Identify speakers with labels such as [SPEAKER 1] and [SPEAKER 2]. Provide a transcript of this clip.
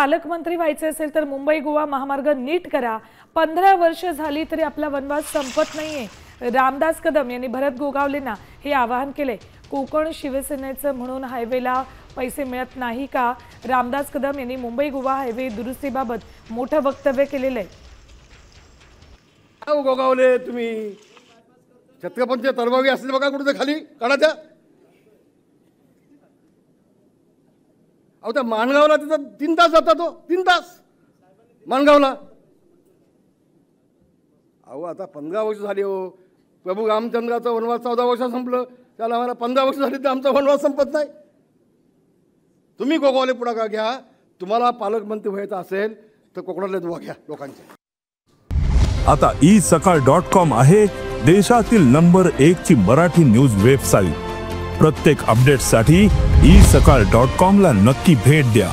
[SPEAKER 1] पालकमंत्री व्हायचे असेल तर मुंबई गोवा महामार्ग नीट करा। 15 वर्ष झाली तरी आपला वनवास संपत नाहीये। रामदास कदम यांनी भरत गोगावलेंना हे आवाहन केले। कोकण शिवसेनेचं म्हणून हायवेला पैसे मिळत नाही का? रामदास कदम यांनी मुंबई गोवा हायवे दुरुस्तीबाबत मोठं वक्तव्य केलेलं आहे।
[SPEAKER 2] गोगावले तुम्ही छत्रपतींच्या तरबावी असले बघा कुठे खाली काढायच्या। अहो त्या माणगावला तिथं 3 तास जातात तो 3 तास माणगावला। अहो आता 15 वर्ष झाली हो। प्रभू रामचंद्राचा वनवास 14 वर्ष संपलं, त्याला आम्हाला 15 वर्ष झाली तर आमचा वनवास संपत नाही। तुम्ही गोगावले पुढाकार घ्या। तुम्हाला पालकमंत्री व्हायचं असेल तर कोकणातले दुवा घ्या लोकांचे।
[SPEAKER 3] आता isakal.com आहे देशातील नंबर 1 ची मराठी न्यूज वेबसाईट। प्रत्येक अपडेटसाठी isakal.com ला नक्की भेट द्या।